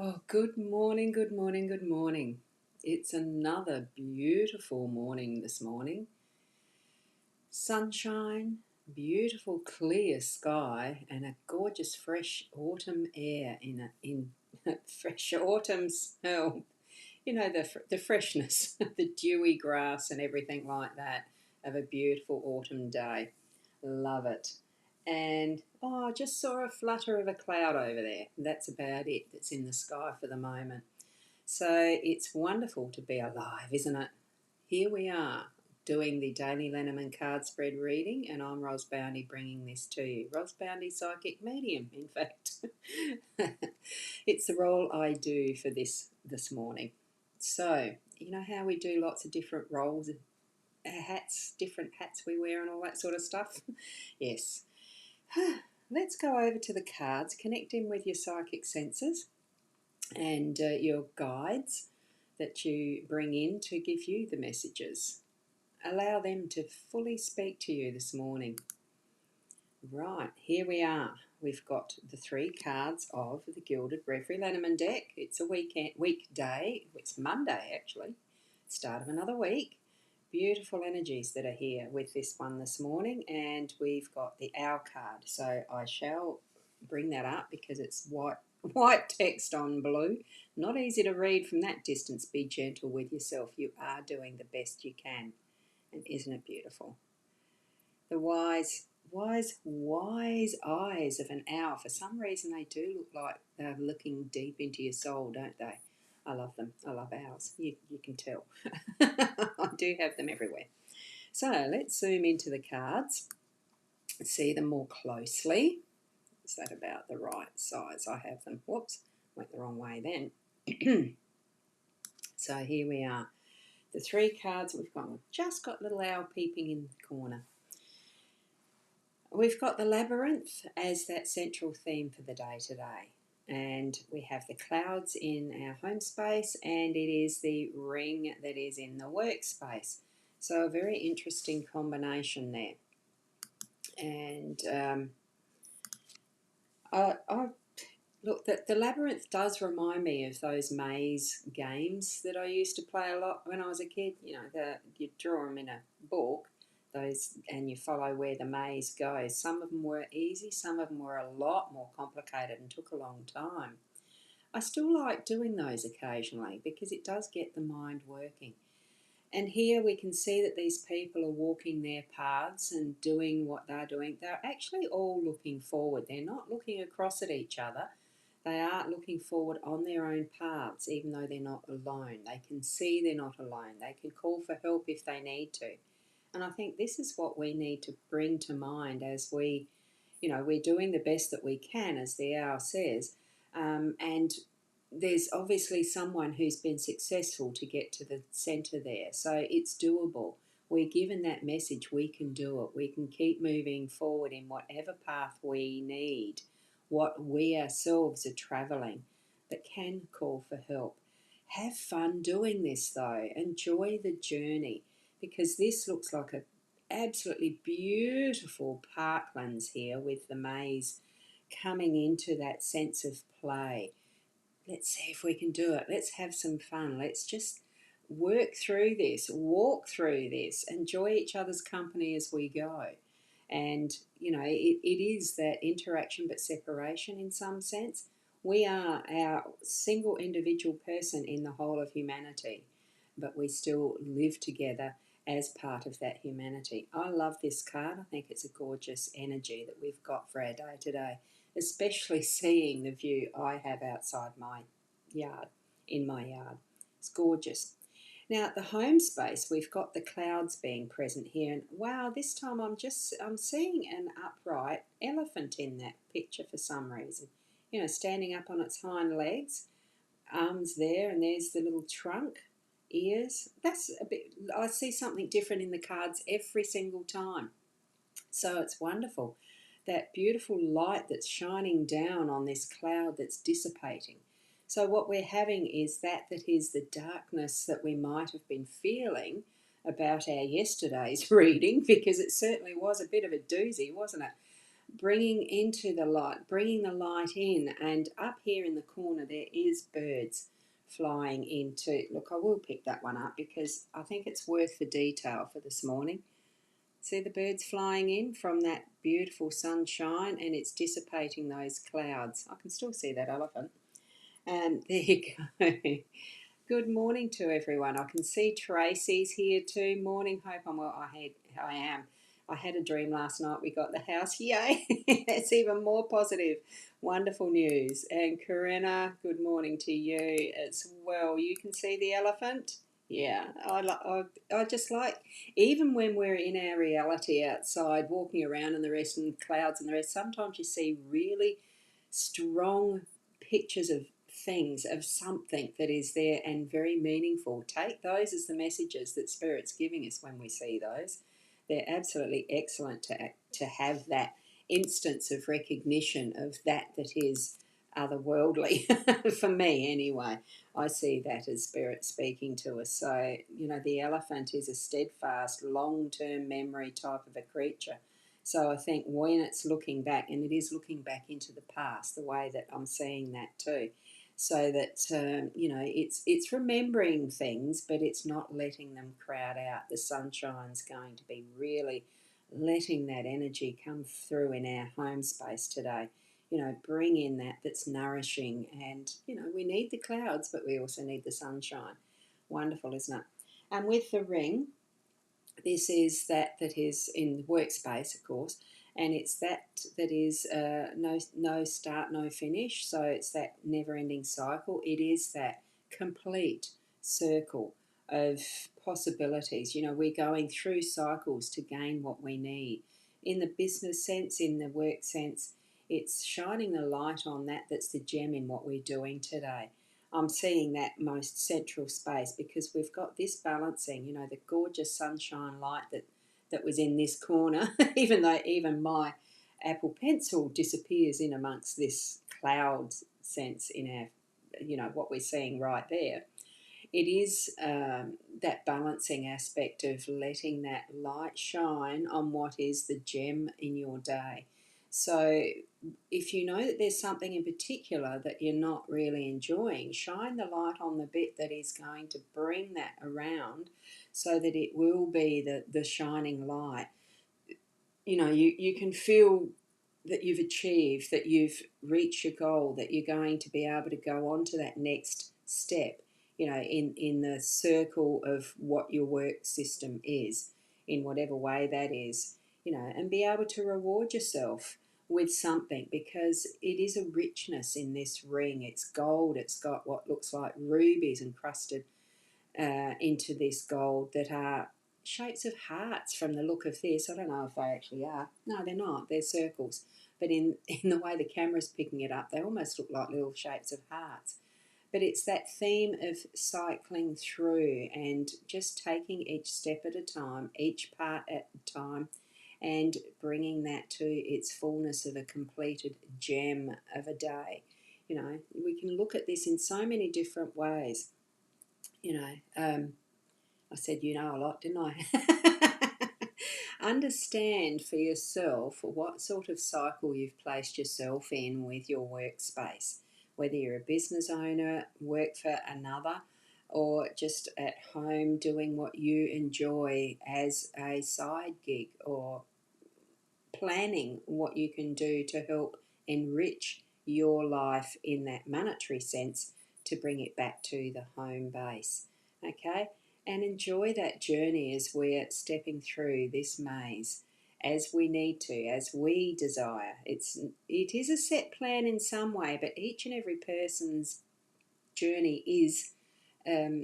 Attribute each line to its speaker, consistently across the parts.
Speaker 1: Oh, good morning, good morning, good morning. It's another beautiful morning this morning. Sunshine, beautiful clear sky, and a gorgeous fresh autumn air in fresh autumn smell. You know, the freshness, the dewy grass and everything like that of a beautiful autumn day. Love it. And I just saw a flutter of a cloud over there. That's about it that's in the sky for the moment. So it's wonderful to be alive, isn't it? Here we are doing the daily Lenormand card spread reading, and I'm Ros Boundy bringing this to you. Ros Boundy, psychic medium, in fact. It's the role I do for this morning. So, you know how we do lots of different roles, hats, different hats we wear and all that sort of stuff? Yes. Let's go over to the cards, connect in with your psychic senses and your guides that you bring in to give you the messages. Allow them to fully speak to you this morning. Right, here we are. We've got the three cards of the Gilded Reverie Lenormand deck. It's a weekday. It's Monday, actually. Start of another week. Beautiful energies that are here with this one this morning. And we've got the Owl card. So I shall bring that up because it's white text on blue. Not easy to read from that distance. Be gentle with yourself. You are doing the best you can. And isn't it beautiful? The wise eyes of an owl. For some reason, they do look like they're looking deep into your soul, don't they? I love them. I love owls. You can tell. I do have them everywhere. So let's zoom into the cards, see them more closely. Is that about the right size? I have them. Whoops, went the wrong way then. So here we are. The three cards we've just got little owl peeping in the corner. We've got the labyrinth as that central theme for the day today. And we have the clouds in our home space, and it is the ring that is in the workspace. So a very interesting combination there. And look, the labyrinth does remind me of those maze games that I used to play a lot when I was a kid. You know, you draw them in a book, those, and you follow where the maze goes. Some of them were easy, some of them were a lot more complicated and took a long time. I still like doing those occasionally because it does get the mind working. And here we can see that these people are walking their paths and doing what they're doing. They're actually all looking forward. They're not looking across at each other. They are looking forward on their own paths, even though they're not alone. They can see they're not alone. They can call for help if they need to. And I think this is what we need to bring to mind as we're doing the best that we can, as the owl says. And there's obviously someone who's been successful to get to the centre there. So it's doable. We're given that message, we can do it. We can keep moving forward in whatever path we need, what we ourselves are travelling, but can call for help. Have fun doing this though. Enjoy the journey, because this looks like a absolutely beautiful parklands here with the maze coming into that sense of play. Let's see if we can do it. Let's have some fun. Let's just work through this, walk through this, enjoy each other's company as we go. And, you know, it is that interaction but separation in some sense. We are our single individual person in the whole of humanity, but we still live together as part of that humanity. I love this card. I think it's a gorgeous energy that we've got for our day today, especially seeing the view I have outside my yard, in my yard. It's gorgeous. Now at the home space, we've got the clouds being present here, and wow, this time I'm seeing an upright elephant in that picture for some reason. You know, standing up on its hind legs, arms there, and there's the little trunk, ears. That's a bit. I see something different in the cards every single time, so it's wonderful. That beautiful light that's shining down on this cloud that's dissipating. So what we're having is that is the darkness that we might have been feeling about our yesterday's reading, because it certainly was a bit of a doozy, wasn't it? bringing into the light, bringing the light in. And up here in the corner there is birds flying into, look, I will pick that one up because I think it's worth the detail for this morning. See the birds flying in from that beautiful sunshine, and it's dissipating those clouds. I can still see that elephant. And there you go. Good morning to everyone. I can see Tracy's here too. Morning, hope I'm well. I am. I had a dream last night. We got the house. Yay! It's even more positive. Wonderful news. And Corinna, good morning to you as well. You can see the elephant. Yeah, I just like, even when we're in our reality outside, walking around and the rest, and clouds and the rest, sometimes you see really strong pictures of things, of something that is there and very meaningful. Take those as the messages that Spirit's giving us when we see those. They're absolutely excellent to have that instance of recognition of that is otherworldly. For me anyway, I see that as Spirit speaking to us. So, the elephant is a steadfast, long-term memory type of a creature. So I think when it's looking back, and it is looking back into the past, the way that I'm seeing that too, so that it's remembering things, but it's not letting them crowd out. The sunshine's going to be really letting that energy come through in our home space today. Bring in that's nourishing, and we need the clouds, but we also need the sunshine. Wonderful, isn't it? And with the ring, this is that is in the workspace, of course, and it's that is no start, no finish. So it's that never-ending cycle. It is that complete circle of possibilities. We're going through cycles to gain what we need. In the business sense, in the work sense, it's shining the light on that's the gem in what we're doing today. I'm seeing that most central space because we've got this balancing, the gorgeous sunshine light that was in this corner, even though even my Apple Pencil disappears in amongst this cloud sense in our, what we're seeing right there. It is that balancing aspect of letting that light shine on what is the gem in your day. So if you know that there's something in particular that you're not really enjoying, shine the light on the bit that is going to bring that around so that it will be the shining light. You can feel that you've achieved, that you've reached your goal, that you're going to be able to go on to that next step, in the circle of what your work system is, in whatever way that is, and be able to reward yourself with something, because it is a richness in this ring. It's gold. It's got what looks like rubies encrusted into this gold that are shapes of hearts from the look of this. I don't know if they actually are. No, they're not. They're circles. But in the way the camera's picking it up, they almost look like little shapes of hearts. But it's that theme of cycling through and just taking each step at a time, each part at a time, and bringing that to its fullness of a completed gem of a day. We can look at this in so many different ways. I said a lot, didn't I? Understand for yourself what sort of cycle you've placed yourself in with your workspace. Whether you're a business owner, work for another, or just at home doing what you enjoy as a side gig, or planning what you can do to help enrich your life in that monetary sense to bring it back to the home base. Okay? And enjoy that journey as we're stepping through this maze, as we need to, as we desire. It is a set plan in some way, but each and every person's journey is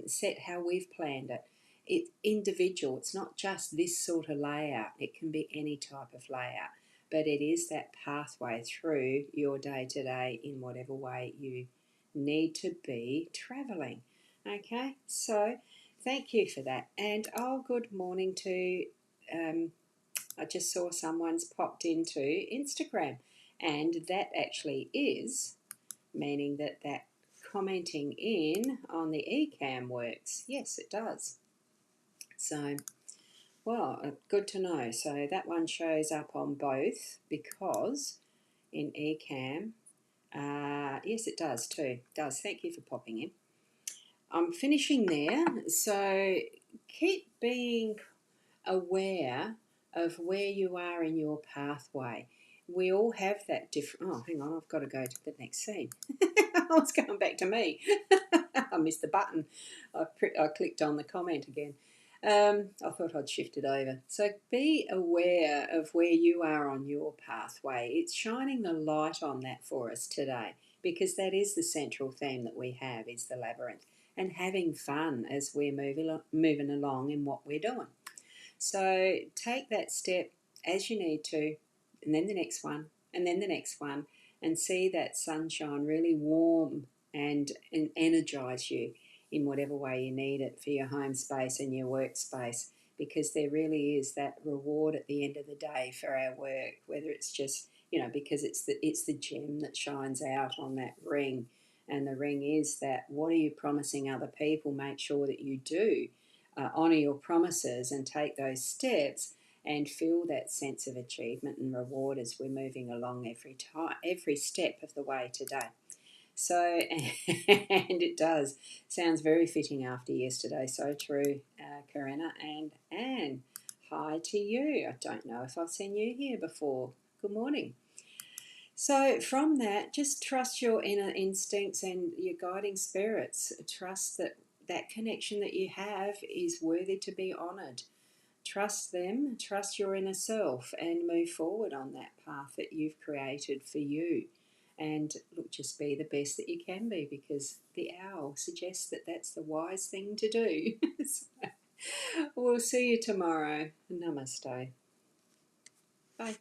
Speaker 1: set how we've planned it. It's individual. It's not just this sort of layout. It can be any type of layout, but it is that pathway through your day-to-day in whatever way you need to be travelling. Okay, so thank you for that. And good morning to, I just saw someone's popped into Instagram, and that actually is meaning that commenting in on the eCam works. Yes, it does. So Well, good to know. So that one shows up on both because in eCam, yes, it does too. It does. Thank you for popping in. I'm finishing there. So keep being aware of where you are in your pathway. We all have that different. Oh, hang on, I've got to go to the next scene. I was going back to me. I missed the button. I clicked on the comment again. I thought I'd shift it over. So be aware of where you are on your pathway. It's shining the light on that for us today because that is the central theme that we have is the labyrinth and having fun as we're moving along in what we're doing. So take that step as you need to, and then the next one, and then the next one, and see that sunshine really warm and energize you in whatever way you need it for your home space and your workspace, because there really is that reward at the end of the day for our work, whether it's just, because it's the gem that shines out on that ring. And the ring is that what are you promising other people? Make sure that you do honour your promises and take those steps and feel that sense of achievement and reward as we're moving along every step of the way today. So, and it does. Sounds very fitting after yesterday. So true, Corinna. And Anne, hi to you. I don't know if I've seen you here before. Good morning. So from that, just trust your inner instincts and your guiding spirits. Trust that that connection that you have is worthy to be honoured. Trust them, trust your inner self, and move forward on that path that you've created for you. And look, just be the best that you can be because the owl suggests that that's the wise thing to do. So, we'll see you tomorrow. Namaste. Bye.